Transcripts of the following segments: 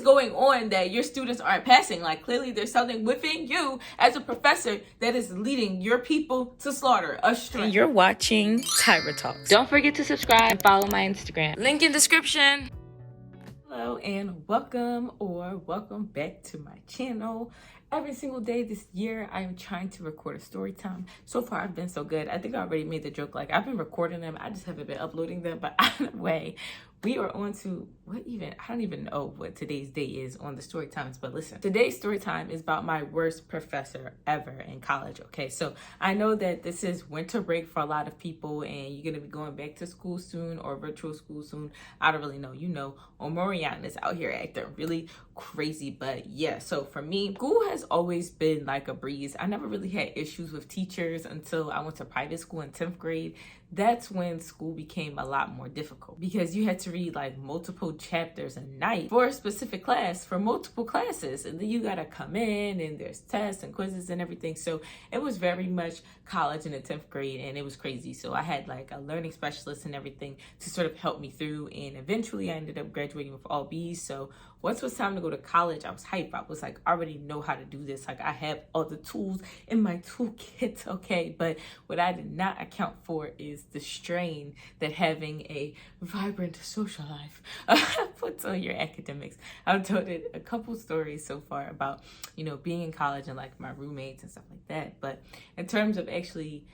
going on that your students aren't passing? Like, clearly there's something within you as a professor that is leading your people to slaughter, astray. You're watching Tyra Talks. Don't forget to subscribe and follow my Instagram. Link in description. Hello and welcome back to my channel. Every single day this year, I am trying to record a story time. So far, I've been so good. I think I already made the joke, like, I've been recording them. I just haven't been uploading them. But either way, we are on to I don't even know what today's day is on the story times. But listen, today's story time is about my worst professor ever in college. Okay, so I know that this is winter break for a lot of people and you're going to be going back to school soon or virtual school soon. I don't really know. You know, Omarion is out here acting really crazy. But yeah, so for me, school has always been like a breeze. I never really had issues with teachers until I went to private school in 10th grade. That's when school became a lot more difficult because you had to read like multiple chapters a night for a specific class for multiple classes, and then you got to come in and there's tests and quizzes and everything. So it was very much college in the 10th grade, and it was crazy. So I had like a learning specialist and everything to sort of help me through, and eventually I ended up graduating with all B's. So once it was time to go to college, I was hyped. I was like, I already know how to do this. Like, I have all the tools in my toolkit, okay? But what I did not account for is the strain that having a vibrant social life puts on your academics. I've told it a couple stories so far about, being in college and like my roommates and stuff like that. But in terms of actually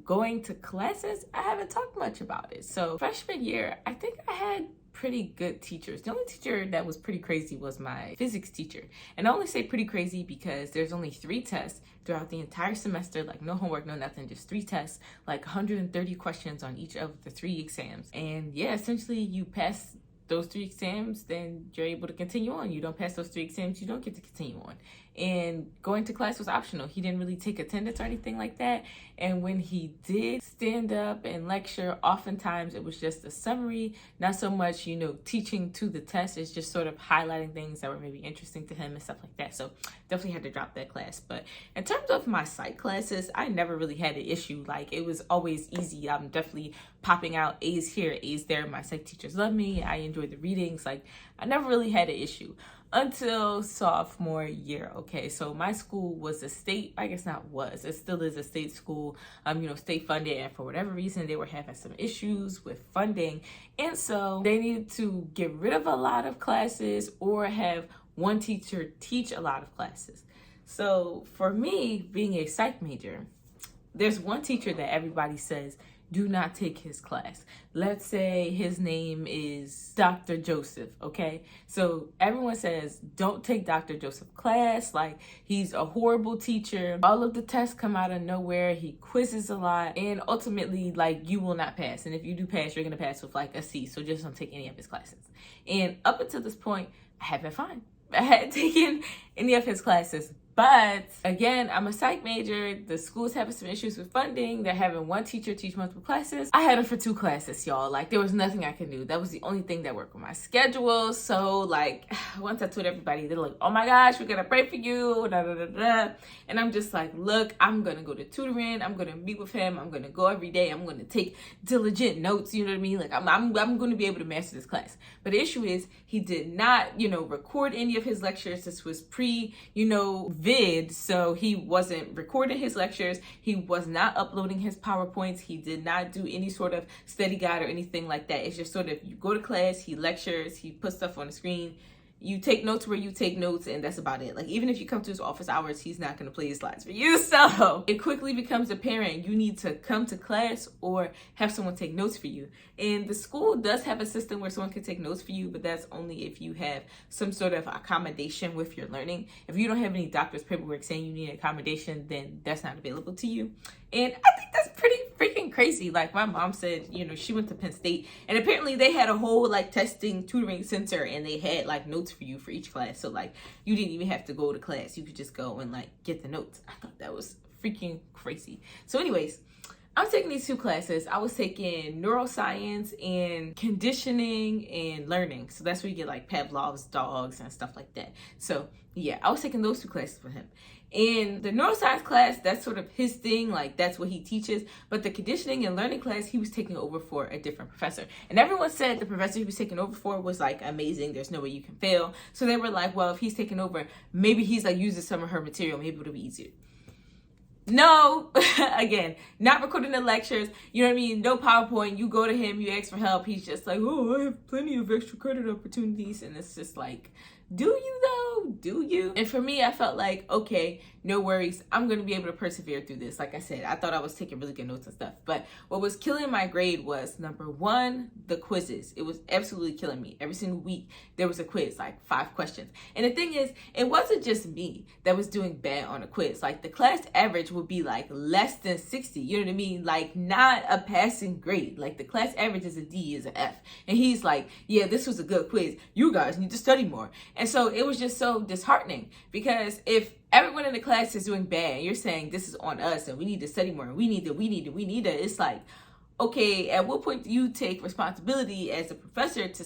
going to classes, I haven't talked much about it. So freshman year, I think I had pretty good teachers. The only teacher that was pretty crazy was my physics teacher. And I only say pretty crazy because there's only 3 tests throughout the entire semester, like no homework, no nothing, just 3 tests, like 130 questions on each of the 3 exams. And yeah, essentially you pass those 3 exams, then you're able to continue on. You don't pass those 3 exams, you don't get to continue on. And going to class was optional. He didn't really take attendance or anything like that. And when he did stand up and lecture, oftentimes it was just a summary, not so much, teaching to the test. It's just sort of highlighting things that were maybe interesting to him and stuff like that. So definitely had to drop that class. But in terms of my psych classes, I never really had an issue. Like, it was always easy. I'm definitely popping out A's here, A's there. My psych teachers love me. I enjoyed the readings. Like, I never really had an issue until sophomore year. Okay, so my school was a state, I guess not was, it still is a state school, state funded, and for whatever reason they were having some issues with funding, and so they needed to get rid of a lot of classes or have one teacher teach a lot of classes. So for me, being a psych major, there's one teacher that everybody says do not take his class. Let's say his name is Dr. Joseph, okay? So everyone says, don't take Dr. Joseph's class. Like, he's a horrible teacher. All of the tests come out of nowhere. He quizzes a lot. And ultimately, like, you will not pass. And if you do pass, you're going to pass with like a C. So just don't take any of his classes. And up until this point, I have been fine. I hadn't taken any of his classes. But again, I'm a psych major. The school's having some issues with funding. They're having one teacher teach multiple classes. I had him for 2 classes, y'all. Like, there was nothing I could do. That was the only thing that worked with my schedule. So like, once I told everybody, they're like, oh my gosh, we're gonna pray for you, da da da da. And I'm just like, look, I'm gonna go to tutoring. I'm gonna meet with him. I'm gonna go every day. I'm gonna take diligent notes. You know what I mean? Like, I'm gonna be able to master this class. But the issue is, he did not, record any of his lectures. This was vid, so he wasn't recording his lectures. He was not uploading his PowerPoints. He did not do any sort of study guide or anything like that. It's just sort of, you go to class, he lectures, he puts stuff on the screen, you take notes where you take notes, and that's about it. Like, even if you come to his office hours, he's not going to play his slides for you. So it quickly becomes apparent you need to come to class or have someone take notes for you. And the school does have a system where someone can take notes for you, but that's only if you have some sort of accommodation with your learning. If you don't have any doctor's paperwork saying you need accommodation, then that's not available to you. And I think that's pretty freaking crazy. Like, my mom said, she went to Penn State, and apparently they had a whole like testing tutoring center, and they had like notes for you for each class. So like, you didn't even have to go to class. You could just go and like get the notes. I thought that was freaking crazy. So anyways, I'm taking these two classes. I was taking neuroscience and conditioning and learning. So that's where you get like Pavlov's dogs and stuff like that. So yeah, I was taking those two classes with him. In the neuroscience class, that's sort of his thing, like that's what he teaches. But the conditioning and learning class, he was taking over for a different professor. And everyone said the professor he was taking over for was like amazing. There's no way you can fail. So they were like, well, if he's taking over, maybe he's like using some of her material. Maybe it'll be easier. No, again, not recording the lectures, you know what I mean? No PowerPoint. You go to him, you ask for help. He's just like, oh, I have plenty of extra credit opportunities. And it's just like, do you though? Do you? And for me, I felt like, okay, no worries. I'm going to be able to persevere through this. Like I said, I thought I was taking really good notes and stuff. But what was killing my grade was, number one, the quizzes. It was absolutely killing me. Every single week, there was a quiz, like 5 questions. And the thing is, it wasn't just me that was doing bad on a quiz. Like the class average would be like less than 60. You know what I mean? Like not a passing grade. Like the class average is a D, is an F. And he's like, yeah, this was a good quiz. You guys need to study more. And so it was just so disheartening, because if everyone in the class is doing bad and you're saying this is on us and we need to study more and we need to, it's like, okay, at what point do you take responsibility as a professor to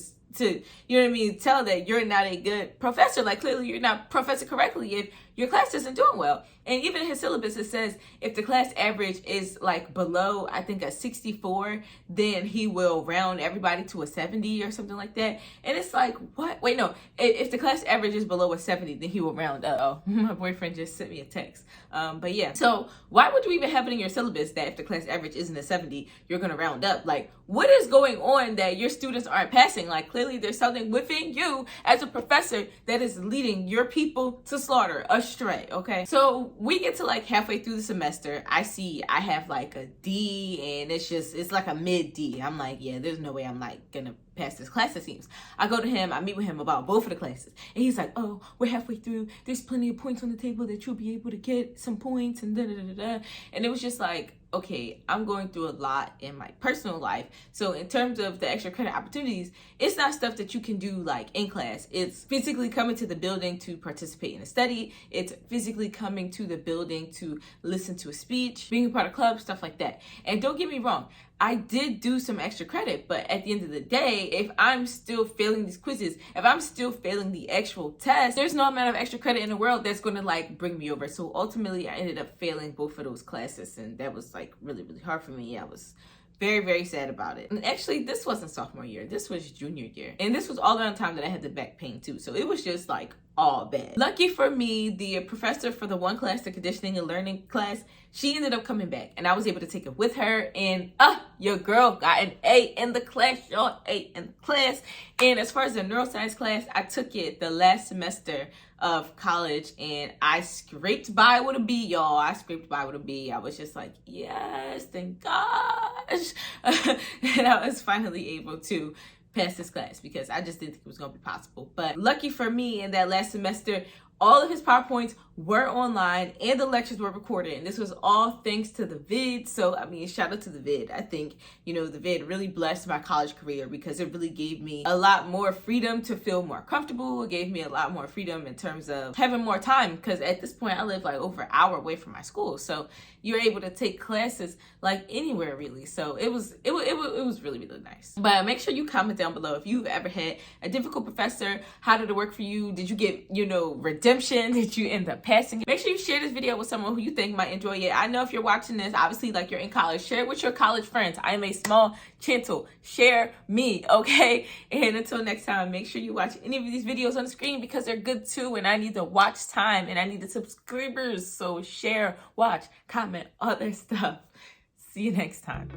you know what I mean, tell that you're not a good professor? Like clearly you're not professing correctly if your class isn't doing well. And even in his syllabus, it says if the class average is like below, I think, a 64, then he will round everybody to a 70 or something like that. And it's like, what? Wait, no. If the class average is below a 70, then he will round up. Oh, my boyfriend just sent me a text. But yeah. So why would you even have it in your syllabus that if the class average isn't a 70, you're going to round up? Like, what is going on that your students aren't passing? Like, clearly there's something within you as a professor that is leading your people to slaughter, astray, okay? So we get to like halfway through the semester. I have like a D, and it's like a mid D. I'm like, yeah, there's no way I'm like gonna pass this class, it seems. I go to him, I meet with him about both of the classes, and he's like, oh, we're halfway through. There's plenty of points on the table that you'll be able to get some points and da-da-da-da. And it was just like, okay, I'm going through a lot in my personal life. So in terms of the extra credit opportunities, it's not stuff that you can do like in class. It's physically coming to the building to participate in a study. It's physically coming to the building to listen to a speech, being a part of clubs, stuff like that. And don't get me wrong, I did do some extra credit, but at the end of the day, if I'm still failing these quizzes, if I'm still failing the actual test, there's no amount of extra credit in the world that's going to like bring me over. So ultimately, I ended up failing both of those classes, and that was like really, really hard for me. I was very, very sad about it. And actually, this wasn't sophomore year. This was junior year. And this was all around the time that I had the back pain too. So it was just like all bad. Lucky for me, the professor for the one class, the conditioning and learning class, she ended up coming back, and I was able to take it with her. And your girl got an A in the class, y'all. A in the class. And as far as the neuroscience class, I took it the last semester of college, and I scraped by with a B, y'all. I scraped by with a B. I was just like, yes, thank gosh. And I was finally able to pass this class because I just didn't think it was going to be possible. But lucky for me, in that last semester, all of his PowerPoints were online and the lectures were recorded. And this was all thanks to the vid. So, I mean, shout out to the vid. I think, you know, the vid really blessed my college career because it really gave me a lot more freedom to feel more comfortable. It gave me a lot more freedom in terms of having more time, because at this point I live like over an hour away from my school. So you're able to take classes like anywhere really. So it was really, really nice. But make sure you comment down below if you've ever had a difficult professor. How did it work for you? Did you get, you know, redemption? Did you end up passing? Make sure you share this video with someone who you think might enjoy it. I know if you're watching this, obviously like you're in college, share it with your college friends. I am a small channel. Share me, okay? And until next time, make sure you watch any of these videos on the screen because they're good too, and I need the watch time and I need the subscribers. So share, watch, comment, all that stuff. See you next time.